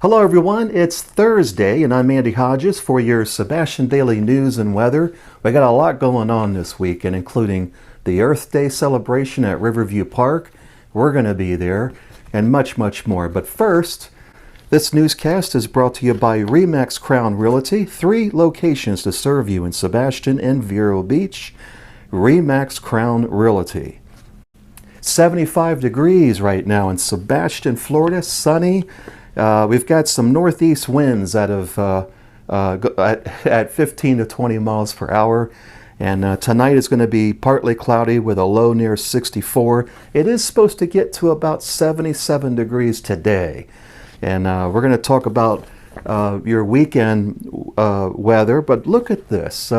Hello everyone, it's Thursday and I'm Andy Hodges for your Sebastian Daily News and Weather. We got a lot going on this weekend, including the Earth Day celebration at Riverview Park. We're going to be there and much more. But first, this newscast is brought to you by RE/MAX Crown Realty. 3 locations to serve you in Sebastian and Vero Beach. RE/MAX Crown Realty. 75 degrees right now in Sebastian, Florida, sunny. We've got some northeast winds at 15 to 20 miles per hour. And tonight is going to be partly cloudy with a low near 64. It is supposed to get to about 77 degrees today. And we're going to talk about your weekend weather. But look at this.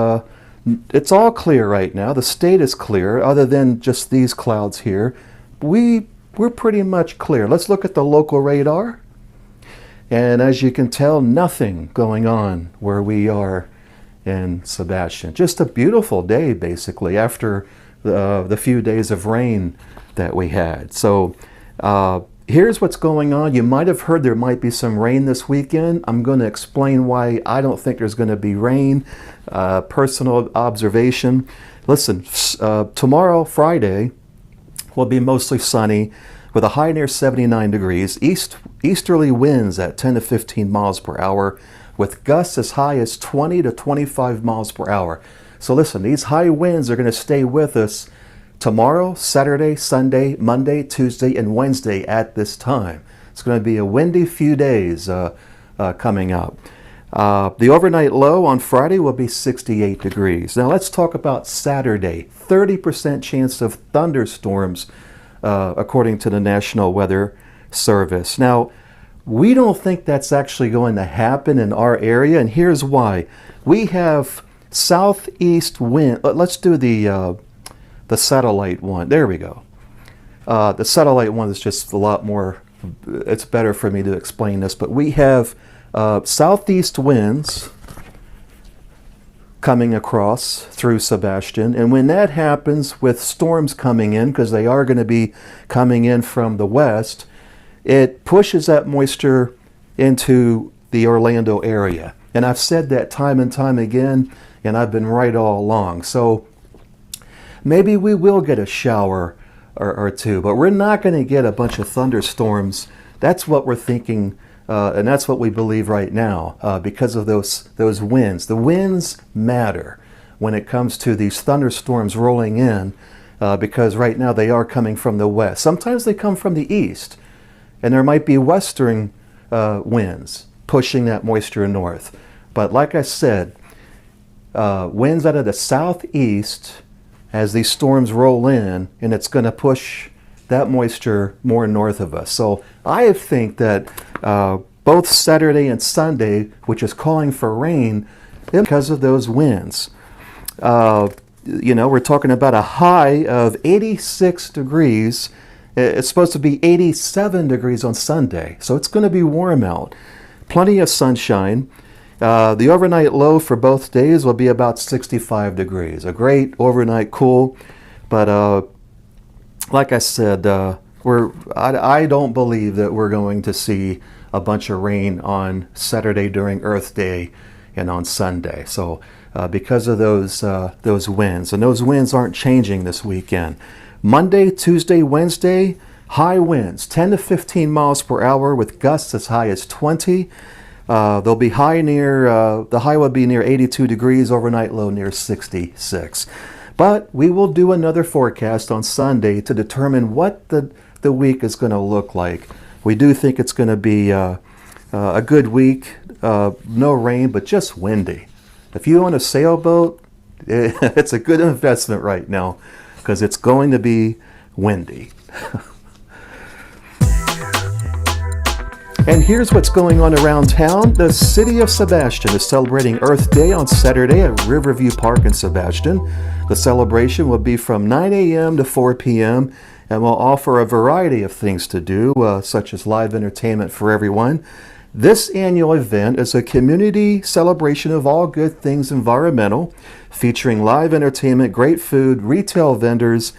It's all clear right now. The state is clear, other than just these clouds here. We're pretty much clear. Let's look at the local radar. And as you can tell, nothing going on where we are in Sebastian. Just a beautiful day, basically, after the few days of rain that we had. So here's what's going on. You might have heard there might be some rain this weekend. I'm going to explain why I don't think there's going to be rain. Personal observation. Listen, tomorrow, Friday, will be mostly sunny with a high near 79 degrees. Easterly winds at 10 to 15 miles per hour with gusts as high as 20 to 25 miles per hour. So listen, these high winds are going to stay with us tomorrow, Saturday, Sunday, Monday, Tuesday, and Wednesday at this time. It's going to be a windy few days coming up. The overnight low on Friday will be 68 degrees. Now let's talk about Saturday. 30% chance of thunderstorms according to the National Weather Service. Now, we don't think that's actually going to happen in our area, and here's why. We have southeast wind. Let's do the satellite one. There we go. The satellite one is just a lot more, it's better for me to explain this, but we have southeast winds coming across through Sebastian, and when that happens with storms coming in, because they are going to be coming in from the west, it pushes that moisture into the Orlando area. And I've said that time and time again, and I've been right all along. So maybe we will get a shower or two, but we're not going to get a bunch of thunderstorms. That's what we're thinking, and that's what we believe right now because of those winds. The winds matter when it comes to these thunderstorms rolling in because right now they are coming from the west. Sometimes they come from the east. And there might be western winds pushing that moisture north. But like I said, winds out of the southeast as these storms roll in, and it's going to push that moisture more north of us. So I think that both Saturday and Sunday, which is calling for rain, because of those winds. We're talking about a high of 86 degrees. It's supposed to be 87 degrees on Sunday, so it's going to be warm out. Plenty of sunshine. The overnight low for both days will be about 65 degrees. A great overnight cool, but like I said, I don't believe that we're going to see a bunch of rain on Saturday during Earth Day and on Sunday. So because of those winds, and those winds aren't changing this weekend. Monday, Tuesday, Wednesday, high winds, 10 to 15 miles per hour with gusts as high as 20. They'll be the high will be near 82 degrees, overnight low near 66. But we will do another forecast on Sunday to determine what the week is going to look like. We do think it's going to be a good week, no rain, but just windy. If you own a sailboat, it's a good investment right now, because it's going to be windy. And here's what's going on around town. The city of Sebastian is celebrating Earth Day on Saturday at Riverview Park in Sebastian. The celebration will be from 9 a.m. to 4 p.m. and will offer a variety of things to do, such as live entertainment for everyone. This annual event is a community celebration of all good things environmental, featuring live entertainment, great food, retail vendors,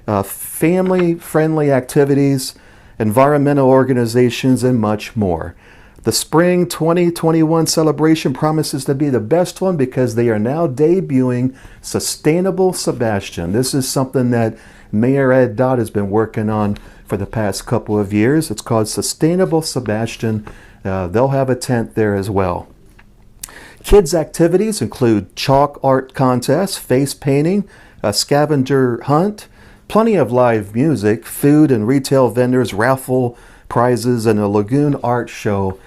family-friendly activities, environmental organizations, and much more. The spring 2021 celebration promises to be the best one because they are now debuting Sustainable Sebastian. This is something that Mayor Ed Dodd has been working on for the past couple of years. It's called Sustainable Sebastian. They'll have a tent there as well. Kids' activities include chalk art contests, face painting, a scavenger hunt, plenty of live music, food and retail vendors, raffle prizes, and a Lagoon art show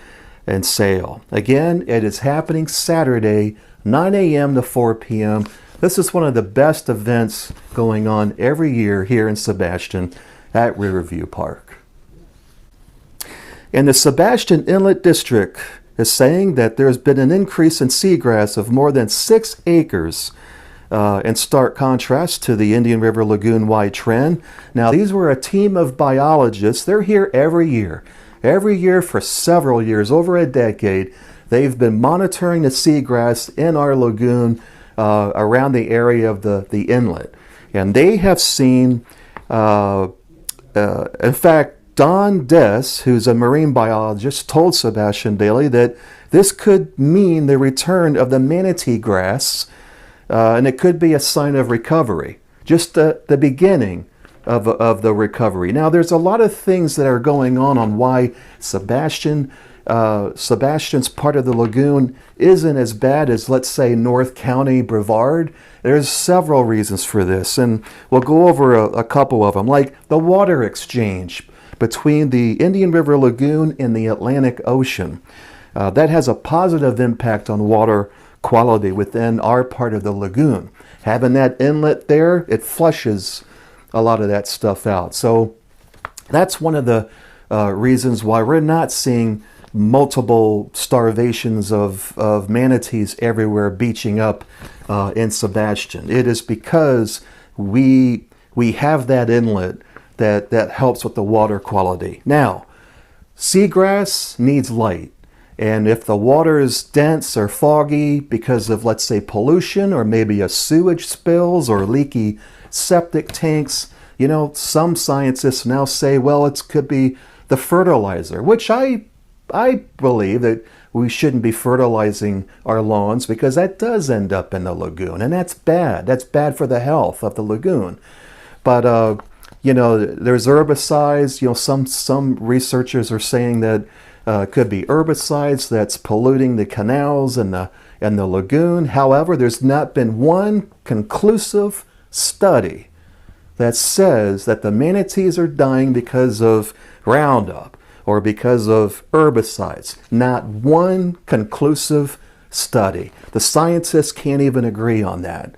and sale. Again, it is happening Saturday, 9 a.m. to 4 p.m. This is one of the best events going on every year here in Sebastian at Riverview Park. And the Sebastian Inlet District is saying that there's been an increase in seagrass of more than 6 acres in stark contrast to the Indian River Lagoon-wide trend. Now, these were a team of biologists. They're here every year. Every year for several years, over a decade, they've been monitoring the seagrass in our lagoon around the area of the inlet. And they have seen, in fact, Don Dess, who's a marine biologist, told Sebastian Daily that this could mean the return of the manatee grass, and it could be a sign of recovery, just the beginning of the recovery. Now, there's a lot of things that are going on why Sebastian's part of the lagoon isn't as bad as, let's say, North County, Brevard. There's several reasons for this, and we'll go over a couple of them, like the water exchange between the Indian River Lagoon and the Atlantic Ocean. That has a positive impact on water quality within our part of the lagoon. Having that inlet there, it flushes a lot of that stuff out. So that's one of the reasons why we're not seeing multiple starvations of manatees everywhere beaching up in Sebastian. It is because we have that inlet that helps with the water quality. Now, seagrass needs light. And if the water is dense or foggy because of, let's say, pollution or maybe a sewage spills or leaky septic tanks, you know, some scientists now say, well, it could be the fertilizer, which I believe that we shouldn't be fertilizing our lawns because that does end up in the lagoon, and that's bad. That's bad for the health of the lagoon. But, you know, there's herbicides. You know, some researchers are saying that could be herbicides that's polluting the canals and the lagoon. However, there's not been one conclusive study that says that the manatees are dying because of Roundup or because of herbicides. Not one conclusive study. The scientists can't even agree on that.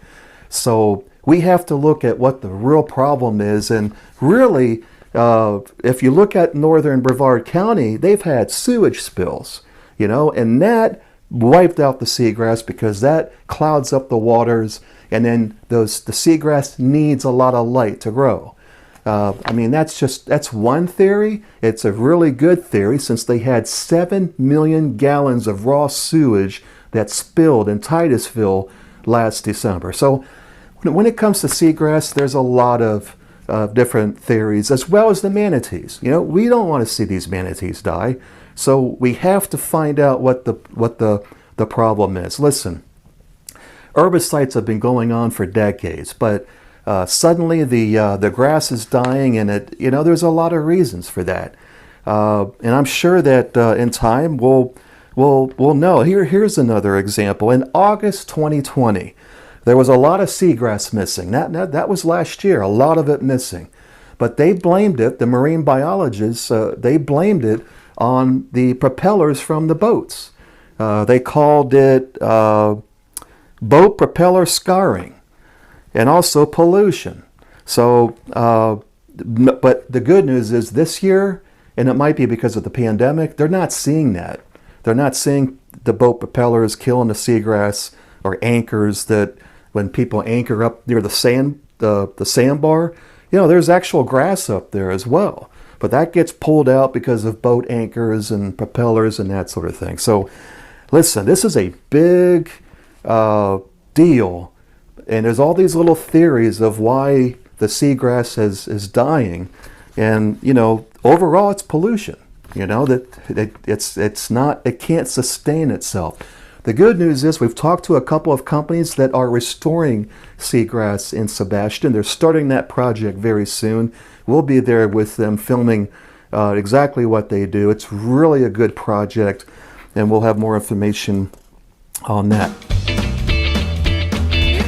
So we have to look at what the real problem is. And really, if you look at northern Brevard County, they've had sewage spills, you know, and that wiped out the seagrass because that clouds up the waters, and then the seagrass needs a lot of light to grow. I mean, that's one theory. It's a really good theory since they had 7 million gallons of raw sewage that spilled in Titusville last December. So when it comes to seagrass, there's a lot of different theories, as well as the manatees. You know, we don't want to see these manatees die, so we have to find out what the problem is. Listen, herbicides have been going on for decades, but suddenly the grass is dying, and there's a lot of reasons for that. And I'm sure that in time we'll know. Here's another example. In August 2020, there was a lot of seagrass missing. That was last year, a lot of it missing. But they blamed it, the marine biologists, they blamed it on the propellers from the boats. They called it boat propeller scarring and also pollution. So, but the good news is this year, and it might be because of the pandemic, they're not seeing that. They're not seeing the boat propellers killing the seagrass or anchors that when people anchor up near the sandbar, you know, there's actual grass up there as well. But that gets pulled out because of boat anchors and propellers and that sort of thing. So listen, this is a big deal. And there's all these little theories of why the seagrass is dying. And, you know, overall it's pollution. You know, it can't sustain itself. The good news is we've talked to a couple of companies that are restoring seagrass in Sebastian. They're starting that project very soon. We'll be there with them filming exactly what they do. It's really a good project, and we'll have more information on that.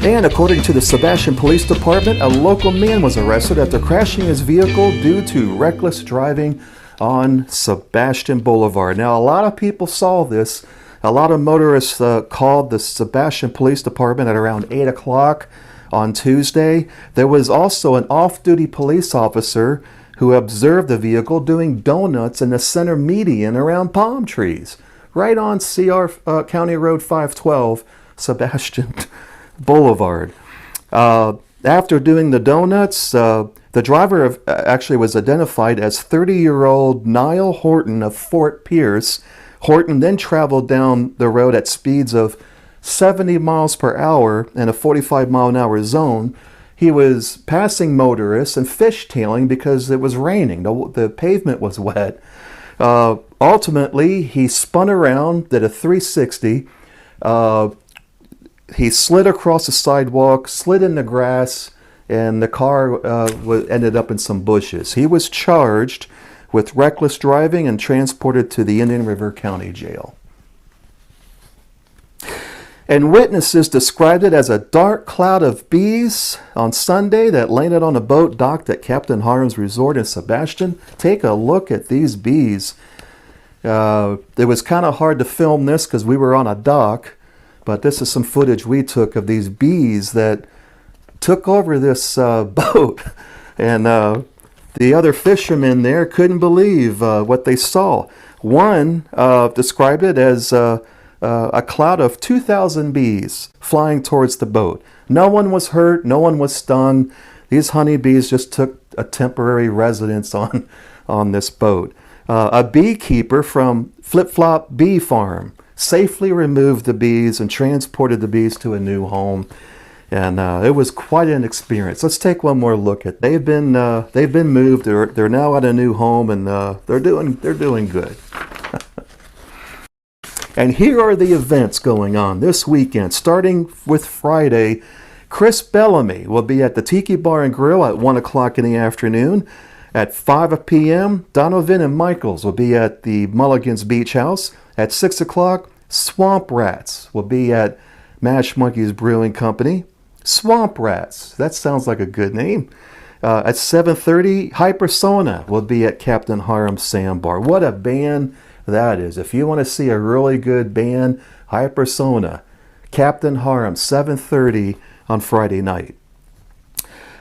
And according to the Sebastian Police Department, a local man was arrested after crashing his vehicle due to reckless driving on Sebastian Boulevard. Now, a lot of people saw this. A lot of motorists called the Sebastian Police Department at around 8 o'clock on Tuesday. There was also an off-duty police officer who observed the vehicle doing donuts in the center median around palm trees, right on CR County Road 512, Sebastian Boulevard. After doing the donuts, the driver actually was identified as 30-year-old Niall Horton of Fort Pierce. Horton then traveled down the road at speeds of 70 miles per hour in a 45-mile-an-hour zone. He was passing motorists and fishtailing because it was raining. The pavement was wet. Ultimately, he spun around, did a 360. He slid across the sidewalk, slid in the grass, and the car ended up in some bushes. He was charged with reckless driving and transported to the Indian River County Jail. And witnesses described it as a dark cloud of bees on Sunday that landed on a boat docked at Captain Harm's Resort in Sebastian. Take a look at these bees. It was kind of hard to film this because we were on a dock, but this is some footage we took of these bees that took over this boat. And the other fishermen there couldn't believe what they saw. One described it as a cloud of 2,000 bees flying towards the boat. No one was hurt. No one was stung. These honeybees just took a temporary residence on this boat. A beekeeper from Flip Flop Bee Farm safely removed the bees and transported the bees to a new home. And it was quite an experience. Let's take one more look at. They've been moved. They're now at a new home, and they're doing good. And here are the events going on this weekend. Starting with Friday, Chris Bellamy will be at the Tiki Bar and Grill at 1 o'clock in the afternoon. At 5 p.m., Donovan and Michaels will be at the Mulligan's Beach House. At 6 o'clock, Swamp Rats will be at Mash Monkeys Brewing Company. Swamp Rats, that sounds like a good name. At 7:30, Hypersona will be at Captain Harm's Sandbar. What a band that is. If you want to see a really good band, Hypersona, Captain Harm, 7:30 on Friday night.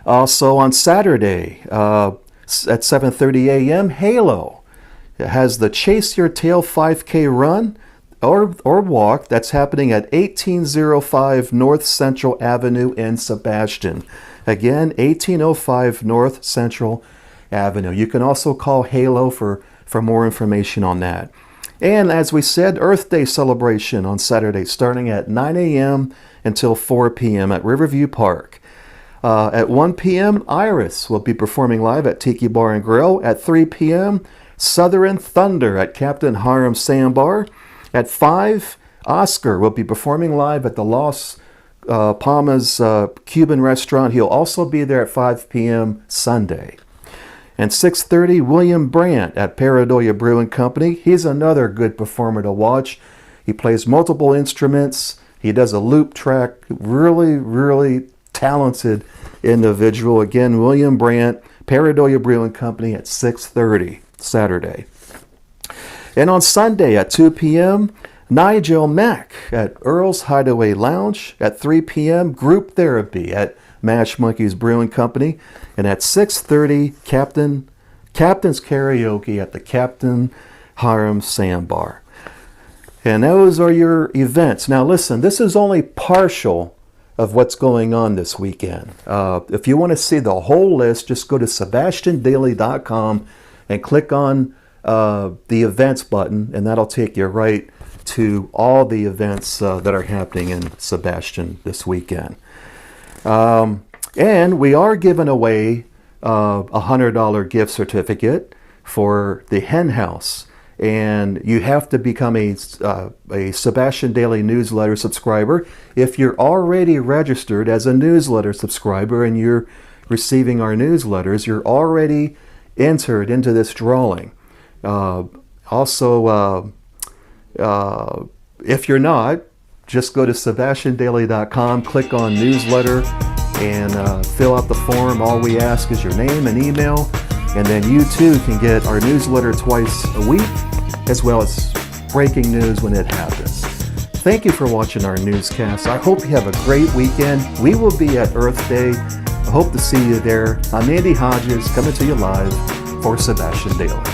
Also on Saturday, at 7:30 a.m., Halo. It has the Chase Your Tail 5K run or walk that's happening at 1805 North Central Avenue in Sebastian. Again, 1805 North Central Avenue. You can also call Halo for more information on that. And as we said, Earth Day celebration on Saturday starting at 9 a.m. until 4 p.m. at Riverview Park. At 1 p.m., Iris will be performing live at Tiki Bar and Grill. At 3 p.m., Southern Thunder at Captain Harm's Sandbar. At 5, Oscar will be performing live at the Los Palmas Cuban restaurant. He'll also be there at 5 p.m. Sunday. And 6:30, William Brandt at Paradoya Brewing Company. He's another good performer to watch. He plays multiple instruments. He does a loop track. Really, really talented individual. Again, William Brandt, Paradoya Brewing Company at 6:30 Saturday. And on Sunday at 2 p.m., Nigel Mack at Earl's Hideaway Lounge. At 3 p.m., Group Therapy at Mash Monkeys Brewing Company. And at 6:30, Captain's Karaoke at the Captain Harm Sandbar. And those are your events. Now listen, this is only partial of what's going on this weekend. If you want to see the whole list, just go to sebastiandaily.com and click on the events button, and that'll take you right to all the events that are happening in Sebastian this weekend. And we are giving away a $100 gift certificate for the Hen House. and you have to become a Sebastian Daily newsletter subscriber. If you're already registered as a newsletter subscriber and you're receiving our newsletters, you're already entered into this drawing. Also, if you're not, just go to sebastiandaily.com, click on newsletter, and fill out the form. All we ask is your name and email, and then you too can get our newsletter twice a week, as well as breaking news when it happens. Thank you for watching our newscast. I hope you have a great weekend. We will be at Earth Day. I hope to see you there. I'm Andy Hodges, coming to you live for Sebastian Daily.